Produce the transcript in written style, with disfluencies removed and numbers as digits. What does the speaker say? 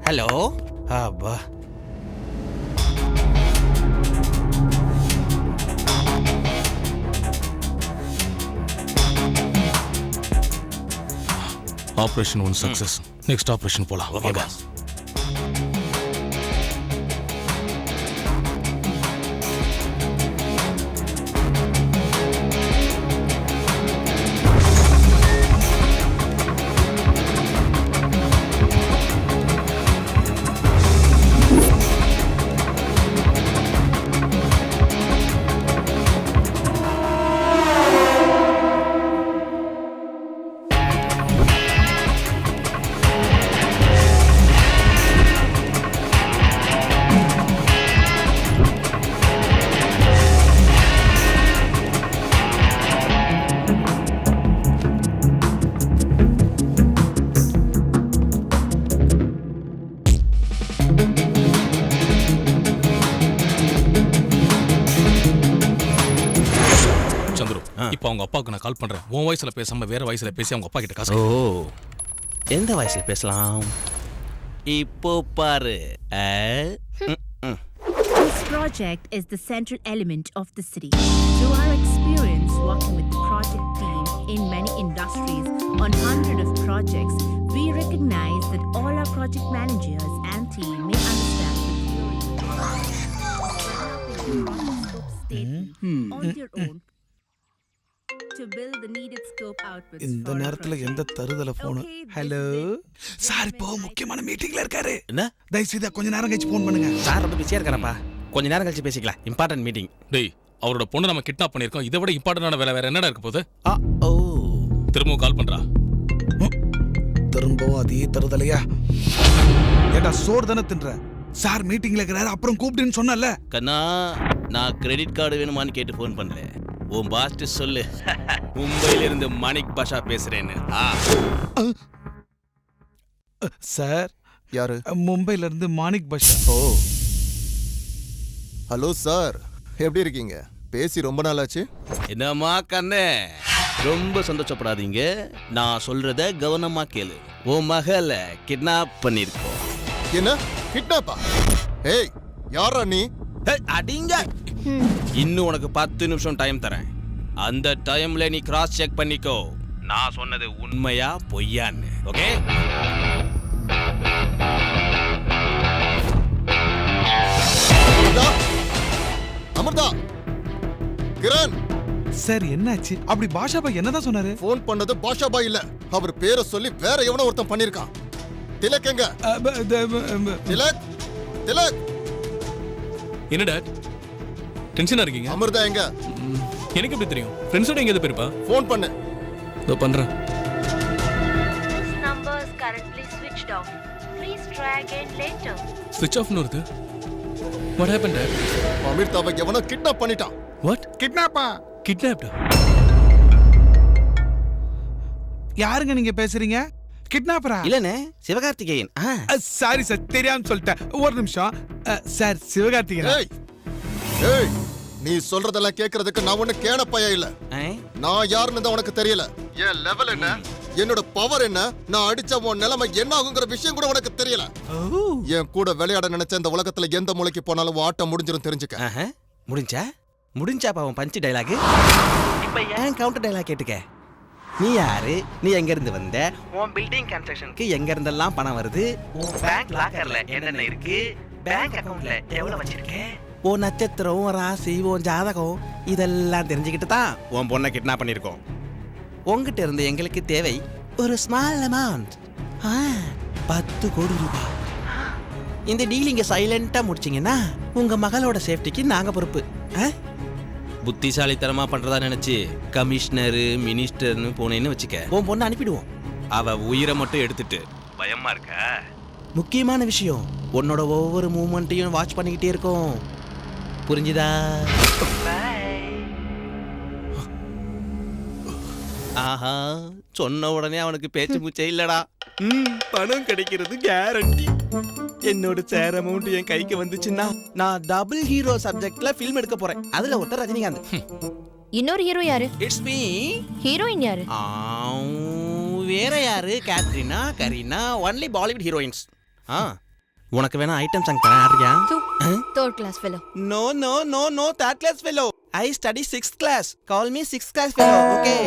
Hello. அப்பா. Operation 1 success. Next operation போலாம். Okay boss. இப்போ அவங்க அப்பாவுக்கு நான் கால் பண்றேன். உன் வாய்ஸ்ல பேசாம வேற வாய்ஸ்ல பேசி அவங்க அப்பா கிட்ட காசு. ஓ, எந்த வாய்ஸ்ல பேசலாம்? இப்போ பாரு. This project is the central element of the city. Through our experience working with the project team in many industries on hundreds of projects, we recognize that all our project managers and team may understand the theory on their own to build the needed scope outputs. இந்த நேரத்துல எந்த தருதல phone? Hello sir, இப்போ முக்கியமான மீட்டிங்ல இருக்காரு. என்ன? தயவு செய்து கொஞ்ச நேரம் கழிச்சு போன் பண்ணுங்க. சார் ரொம்ப பிஸியா இருக்காரப்பா. கொஞ்ச நேரம் கழிச்சு பேசிக்கலாம். Important meeting. டேய், அவரோட பொண்ணு நம்ம கிட்னாப் பண்ணிருக்கோம். இதை விட இம்பார்ட்டன்டான வேற என்னடா இருக்க போகுது? ஓ, திரும்பவும் கால் பண்றா. திரும்பவும் அதே தருதலையா? ஏடா சோறு தானே தின்ற? சார் மீட்டிங்ல இருக்கிறாரு, அப்புறம் கூப்பிட்டுன்னு சொன்னல. கண்ணா, நான் கிரெடிட் கார்டு வேணுமான்னு கேட்டு ஃபோன் பண்ணல. உன் பாஸ்ட் சொல்லு, மும்பையில இருந்து மாணிக் பாஷா பேசுறேன்னு. சார் யாரு? மும்பைல இருந்து மாணிக் பாஷா. ஓ, ஹலோ சார், எப்படி இருக்கீங்க? பேசி ரொம்ப நாள் ஆச்சு. என்னம்மா கண்ணே, ரொம்ப சந்தோஷப்படாதீங்க. நான் சொல்றத கவனமா கேளு. உன் மகளை கிட்னாப் பண்ணிருக்கோம். என்ன கிட்னாப்பா? ஏய், யாரா நீ? அடிங்க. இன்னும் உனக்கு 10 நிமிஷம் டைம் தரேன். அந்த டைம்ல நீ கிராஸ் செக் பண்ணிக்கோ, நான் சொன்னது உண்மையா பொய்யான்னு. ஓகே? அமிர்தா, கிரண். சார் என்னாச்சு? அப்படி பாஷா பாய் என்னதான் சொன்னாரு? போன் பண்ணது பாஷா பாய் இல்ல, அவர் பேரை சொல்லி வேற எவனோ ஒருத்தன் பண்ணிருக்கான். திலக் எங்க? திலக், திலக். என்ன டாட், டென்ஷனா இருக்கீங்க? அமிர்தா எங்க? எனக்கு எப்படி தெரியும்? ஃப்ரெண்ட்ஸோட எங்க போயிருப்பா? போன் பண்ணு. இதோ பண்றேன். This number is currently switched off. Please try again later. ஸ்விட்ச் ஆஃப்னு வருது. What happen dot? அமிர்தாவை எவனோ கிட்னாப் பண்ணிட்டான். வாட்? கிட்னாப்பா? கிட்னாப்டா? யாருங்க நீங்க பேசுறீங்க? கிட்னாப்பரா? இல்லனே, சிவகார்த்திகேயன். சாரி சார், தெரியாம சொல்லிட்டேன். ஒரு நிமிஷம் சார், சிவகார்த்திகேயன். ஏய், ஏய், நீ சொல்றதெல்லாம் கேக்குறதுக்கு நான் ஒண்ணு கேனப்பையா இல்ல. நான் யாருன்னு தான் உனக்கு தெரியல. என் லெவல் என்ன, என்னோட பவர் என்ன, நான் அடிச்ச உன் நிலைமை என்ன ஆகுங்கிற விஷயம் கூட உனக்கு தெரியல. என் கூட விளையாட நினைச்ச இந்த உலகத்துல எந்த மூலைக்கு போனாலும் உன் ஆட்டம் முடிஞ்சிரும், தெரிஞ்சுக்க. முடிஞ்சாப்பா உன் பஞ்ச் டைலாக். இப்ப ஏன் கவுண்டர் டைலாக் கேட்டுக்க. நீ யாரு? நீ எங்க இருந்து வந்த? உன் பில்டிங் கன்ஸ்ட்ரக்ஷனுக்கு எங்க இருந்தெல்லாம் பணம் வருது? உன் பேங்க் லாக்கர்ல என்னென்ன இருக்கு? பேங்க் அக்கவுண்ட்ல எவ்வளவு வச்சிருக்க? உன் நட்சத்திரம், உன் ராசி, உன் ஜாதகம் இதெல்லாம் தெரிஞ்சுக்கிட்டு தான் உன் பொண்ணை கிட்னாப் பண்ணிருக்கோம். உங்ககிட்ட இருந்து எங்களுக்கு தேவை ஒரு ஸ்மால் அமௌண்ட், 10 கோடி ரூபாய். இந்த டீல் இங்க சைலண்டா முடிச்சிங்கன்னா உங்க மகளோட சேஃப்டிக்கு நாங்க பொறுப்பு. புத்திசாலித்தனமா பண்றதா நினைச்சு கமிஷனர் மினிஸ்டர்னு போனேன்னு வச்சுக்க, உன் பொண்ணை அனுப்பிடுவோம். அவ உயிரை மட்டும் எடுத்துட்டு பயமா இருக்க. முக்கியமான விஷயம், உன்னோட ஒவ்வொரு மூமெண்ட்டையும் வாட்ச் பண்ணிக்கிட்டே இருக்கோம். புரிஞ்சுதா? ஆஹா, சொன்ன உடனே அவனுக்கு பேச்சு மூச்சே இல்லடா. பணம் கிடைக்கிறது கேரண்டி. என்னோட சேர் அமௌண்ட் என் கைக்கு வந்துச்சுன்னா நான் டபுள் ஹீரோ சப்ஜெக்ட்ல ஃபில்ம் எடுக்க போறேன். அதுல ஒருத்தர் ரஜினிகாந்த். இன்னொரு ஹீரோ யாரு? It's me. ஹீரோயின் யாரு? வேற யாரு? Katerina, Kareena, only Bollywood heroines. உனக்கு வேணா ஐட்டம் சாங் தரேன், ஆடுறியா? Third class fellow. No, third class fellow. I study 6th class. Call me 6th class fellow, okay?